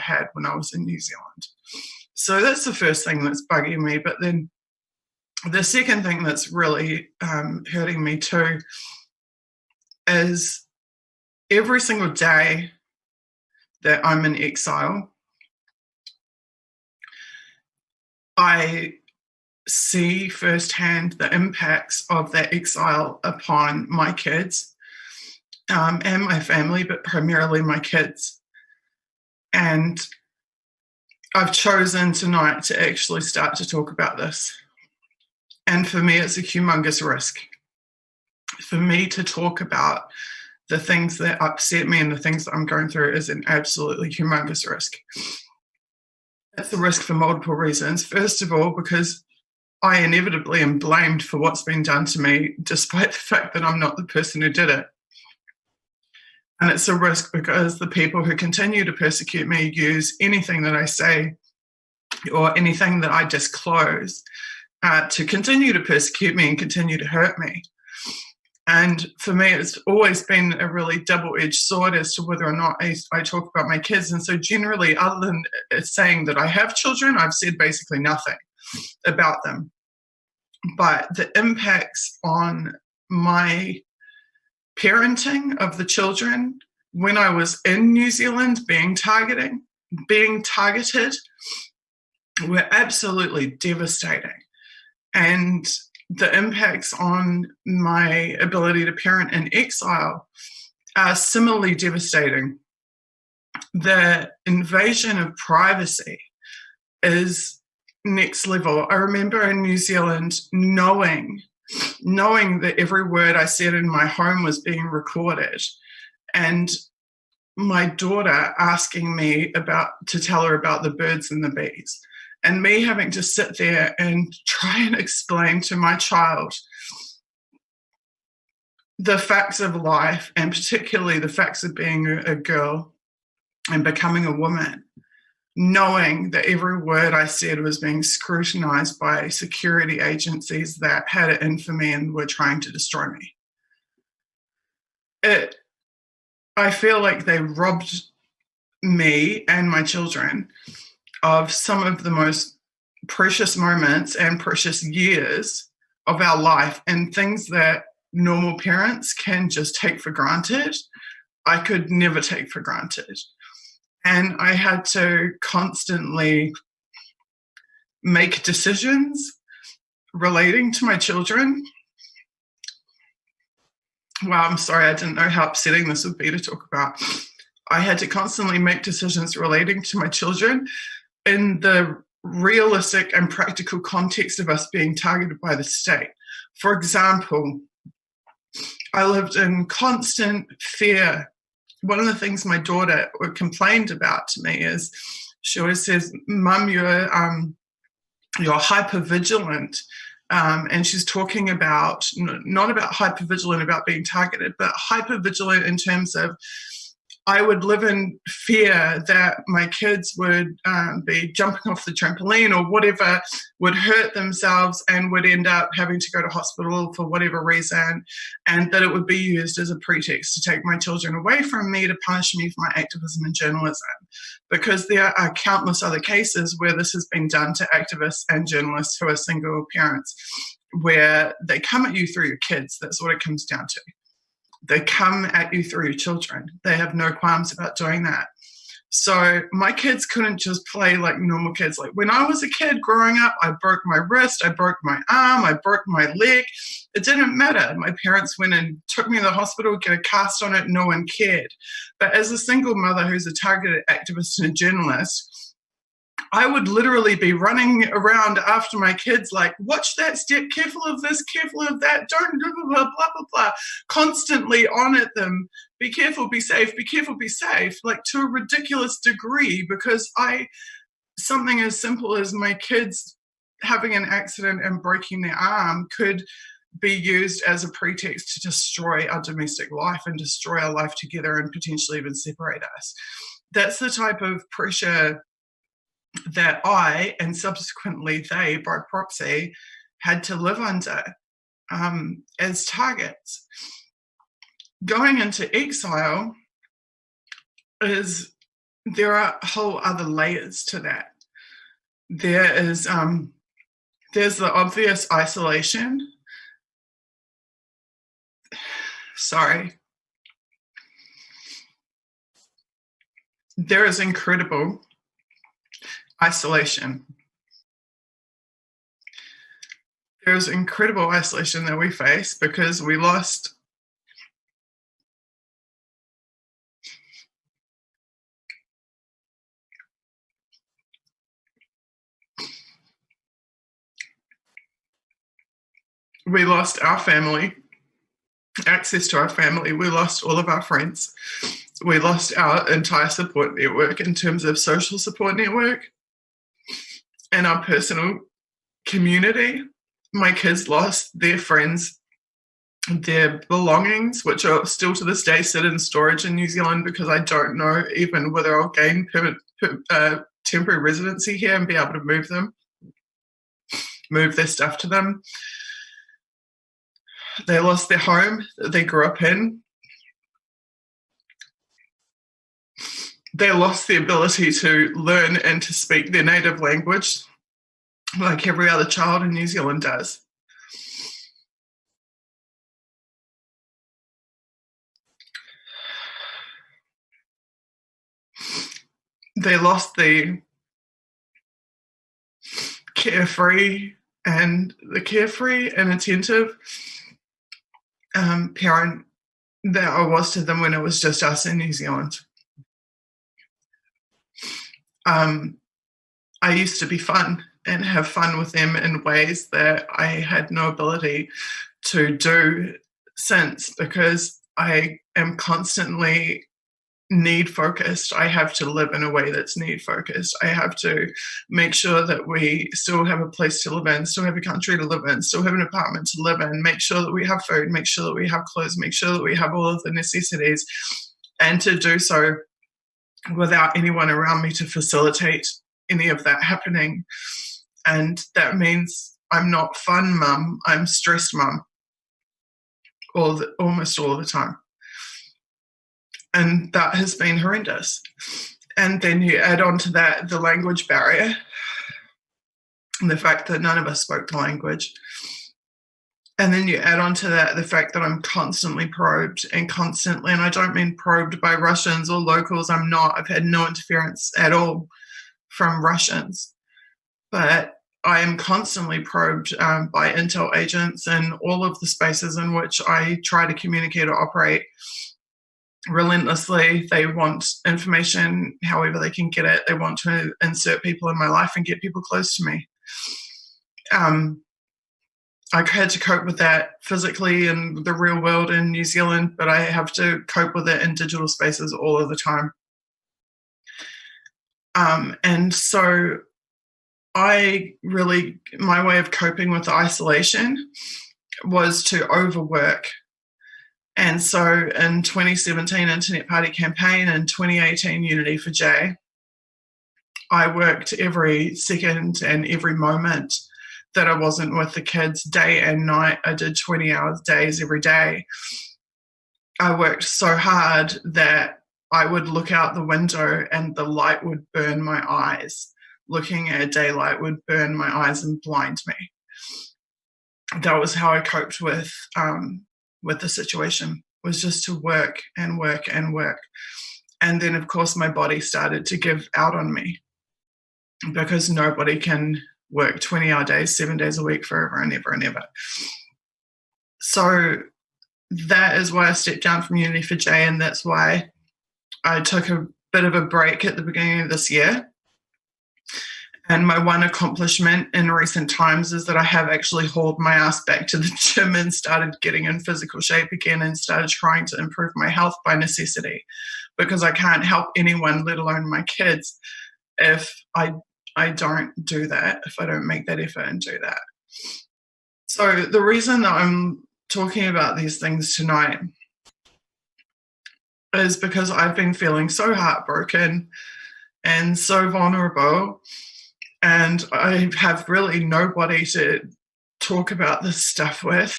had when I was in New Zealand. So that's the first thing that's bugging me. But then the second thing that's really hurting me too is every single day that I'm in exile, I see firsthand the impacts of that exile upon my kids and my family, but primarily my kids. And I've chosen tonight to actually start to talk about this. And for me, it's a humongous risk. For me to talk about the things that upset me and the things that I'm going through is an absolutely humongous risk. It's a risk for multiple reasons. First of all, because I inevitably am blamed for what's been done to me, despite the fact that I'm not the person who did it. And it's a risk because the people who continue to persecute me use anything that I say or anything that I disclose to continue to persecute me and continue to hurt me. And for me, it's always been a really double-edged sword as to whether or not I talk about my kids. And so generally, other than saying that I have children, I've said basically nothing about them. But the impacts on my parenting of the children when I was in New Zealand being targeted were absolutely devastating. And the impacts on my ability to parent in exile are similarly devastating. The invasion of privacy is next level. I remember in New Zealand knowing that every word I said in my home was being recorded, and my daughter asking me to tell her about the birds and the bees, and me having to sit there and try and explain to my child the facts of life, and particularly the facts of being a girl and becoming a woman, knowing that every word I said was being scrutinized by security agencies that had it in for me and were trying to destroy me. I feel like they robbed me and my children of some of the most precious moments and precious years of our life, and things that normal parents can just take for granted, I could never take for granted. And I had to constantly make decisions relating to my children. Wow, I'm sorry, I didn't know how upsetting this would be to talk about. I had to constantly make decisions relating to my children in the realistic and practical context of us being targeted by the state. For example, I lived in constant fear. One of the things my daughter complained about to me is she always says, "Mum, you're hypervigilant." And she's talking about, not about hypervigilant about being targeted, but hypervigilant in terms of, I would live in fear that my kids would be jumping off the trampoline or whatever, would hurt themselves and would end up having to go to hospital for whatever reason, and that it would be used as a pretext to take my children away from me to punish me for my activism and journalism. Because there are countless other cases where this has been done to activists and journalists who are single parents, where they come at you through your kids. That's what it comes down to. They come at you through your children. They have no qualms about doing that. So my kids couldn't just play like normal kids. Like when I was a kid growing up, I broke my wrist, I broke my arm, I broke my leg. It didn't matter. My parents went and took me to the hospital, get a cast on it, no one cared. But as a single mother who's a targeted activist and a journalist, I would literally be running around after my kids like, watch that step, careful of this, careful of that, don't blah, blah, blah, blah, blah, blah, constantly on at them, be careful, be safe, like to a ridiculous degree, because something as simple as my kids having an accident and breaking their arm could be used as a pretext to destroy our domestic life and destroy our life together and potentially even separate us. That's the type of pressure that I, and subsequently they, by proxy, had to live under as targets. Going into exile is there are whole other layers to that. There is there's the obvious isolation. Sorry. There is incredible isolation. There's incredible isolation that we face because we lost our family, access to our family. We lost all of our friends. We lost our entire support network in terms of social support network and our personal community. My kids lost their friends, their belongings, which are still to this day sit in storage in New Zealand because I don't know even whether I'll gain temporary residency here and be able to move their stuff to them. They lost their home that they grew up in. They lost the ability to learn and to speak their native language like every other child in New Zealand does. They lost the carefree and attentive parent that I was to them when it was just us in New Zealand. I used to be fun and have fun with them in ways that I had no ability to do since, because I am constantly need focused. I have to live in a way that's need focused. I have to make sure that we still have a place to live in, still have a country to live in, still have an apartment to live in, make sure that we have food, make sure that we have clothes, make sure that we have all of the necessities, and to do so without anyone around me to facilitate any of that happening. And that means I'm not fun mum, I'm stressed mum almost all the time. And that has been horrendous. And then you add on to that the language barrier and the fact that none of us spoke the language. And then you add on to that the fact that I'm constantly probed and I don't mean probed by Russians or locals. I'm not. I've had no interference at all from Russians. But I am constantly probed by intel agents in all of the spaces in which I try to communicate or operate. Relentlessly, they want information however they can get it. They want to insert people in my life and get people close to me. I had to cope with that physically in the real world in New Zealand, but I have to cope with it in digital spaces all of the time. And so my way of coping with the isolation was to overwork. And so in 2017 Internet Party campaign and 2018 Unity for J, I worked every second and every moment that I wasn't with the kids, day and night. I did 20-hour days every day. I worked so hard that I would look out the window and the light would burn my eyes. Looking at daylight would burn my eyes and blind me. That was how I coped with the situation, was just to work and work and work. And then, of course, my body started to give out on me because nobody can work 20-hour days, 7 days a week forever and ever and ever. So that is why I stepped down from Unity for J, and that's why I took a bit of a break at the beginning of this year. And my one accomplishment in recent times is that I have actually hauled my ass back to the gym and started getting in physical shape again and started trying to improve my health by necessity, because I can't help anyone, let alone my kids, if I don't do that, if I don't make that effort and do that. So the reason that I'm talking about these things tonight is because I've been feeling so heartbroken and so vulnerable, and I have really nobody to talk about this stuff with.